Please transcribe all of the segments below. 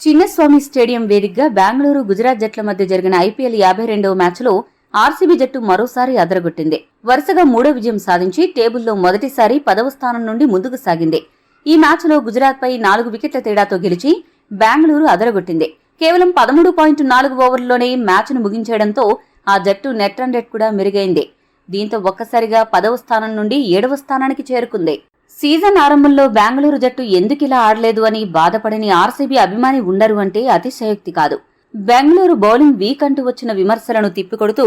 Chinnaswamy stadium వేదికగా బెంగళూరు గుజరాత్ జట్ల మధ్య జరిగిన ఐపీఎల్ 52వ మ్యాచ్లో ఆర్సీబీ జట్టు మరోసారి అదరగొట్టింది. వరుసగా మూడో విజయం సాధించి టేబుల్లో మొదటిసారి 10వ స్థానం నుండి ముందుకు సాగింది. ఈ మ్యాచ్లో గుజరాత్ పై 4 వికెట్ల తేడాతో గెలిచి బెంగళూరు అదరగొట్టింది. కేవలం 13.4 ఓవర్లలోనే మ్యాచ్ను ముగించేయడంతో ఆ జట్టు నెట్ రన్ రేట్ కూడా మెరుగైంది. దీంతో ఒక్కసారిగా 10వ స్థానం నుండి 7వ స్థానానికి చేరుకుంది. సీజన్ ఆరంభంలో బెంగళూరు జట్టు ఎందుకిలా ఆడలేదు అని బాధపడని ఆర్సీబీ అభిమాని ఉండరు అంటే అతిశయోక్తి కాదు. బెంగళూరు బౌలింగ్ వీక్ అంటూ వచ్చిన విమర్శలను తిప్పికొడుతూ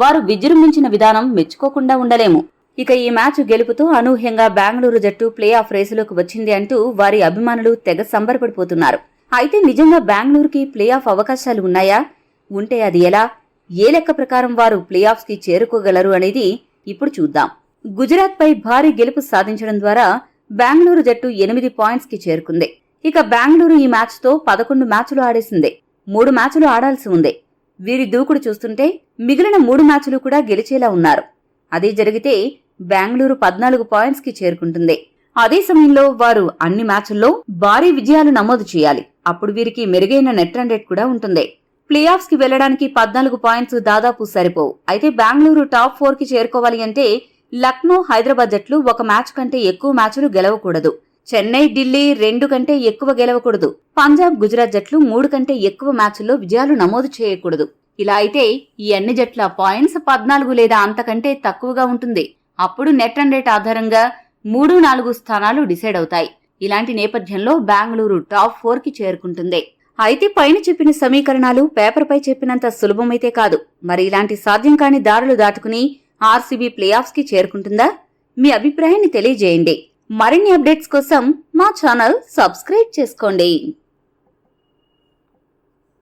వారు విజృంభించిన విధానం మెచ్చుకోకుండా ఉండలేము. ఇక ఈ మ్యాచ్ గెలుపుతో అనూహ్యంగా బెంగళూరు జట్టు ప్లే ఆఫ్ రేసులోకి వచ్చింది అంటూ వారి అభిమానులు తెగ సంబరపడిపోతున్నారు. అయితే నిజంగా బెంగళూరుకి ప్లే ఆఫ్ అవకాశాలు ఉన్నాయా? ఉంటే అది ఎలా? ఏ లెక్క ప్రకారం వారు ప్లే ఆఫ్స్ కి చేరుకోగలరు అనేది ఇప్పుడు చూద్దాం. గుజరాత్ పై భారీ గెలుపు సాధించడం ద్వారా బెంగళూరు జట్టు 8 పాయింట్స్ కి చేరుకుంది. ఇక బెంగళూరు ఈ మ్యాచ్ తో 11 మ్యాచ్లు ఆడేసింది. 3 మ్యాచ్లు ఆడాల్సి ఉంది. వీరి దూకుడు చూస్తుంటే మిగిలిన 3 మ్యాచ్లు కూడా గెలిచేలా ఉన్నారు. అదే జరిగితే బెంగళూరు 14 పాయింట్స్ కి చేరుకుంటుంది. అదే సమయంలో వారు అన్ని మ్యాచ్ల్లో భారీ విజయాలు నమోదు చేయాలి. అప్పుడు వీరికి మెరుగైన నెట్ రన్ రేట్ కూడా ఉంటుంది. ప్లే ఆఫ్స్ కి వెళ్లడానికి 14 పాయింట్స్ దాదాపు సరిపోవు. అయితే బెంగళూరు టాప్ 4 కి చేరుకోవాలి అంటే లక్నో, హైదరాబాద్ జట్లు 1 మ్యాచ్ కంటే ఎక్కువ మ్యాచ్లు గెలవకూడదు. చెన్నై, ఢిల్లీ 2 కంటే ఎక్కువ గెలవకూడదు. పంజాబ్, గుజరాత్ జట్లు 3 కంటే ఎక్కువ మ్యాచ్ల్లో విజయాలు నమోదు చేయకూడదు. ఇలా అయితే ఈ అన్ని జట్ల పాయింట్స్ 14 లేదా అంతకంటే తక్కువగా ఉంటుంది. అప్పుడు నెట్ రన్ రేట్ ఆధారంగా 3, 4 స్థానాలు డిసైడ్ అవుతాయి. ఇలాంటి నేపథ్యంలో బెంగళూరు టాప్ 4 కి చేరుకుంటుంది. అయితే పైన చెప్పిన సమీకరణాలు పేపర్పై చెప్పినంత సులభమైతే కాదు. మరి ఇలాంటి సాధ్యం కాని దారులు దాటుకుని ఆర్సీబీ ప్లే ఆఫ్స్ కి చేరుకుంటుందా? మీ అభిప్రాయాన్ని తెలియజేయండి. మరిన్ని అప్డేట్స్ కోసం మా ఛానల్ సబ్స్క్రైబ్ చేసుకోండి.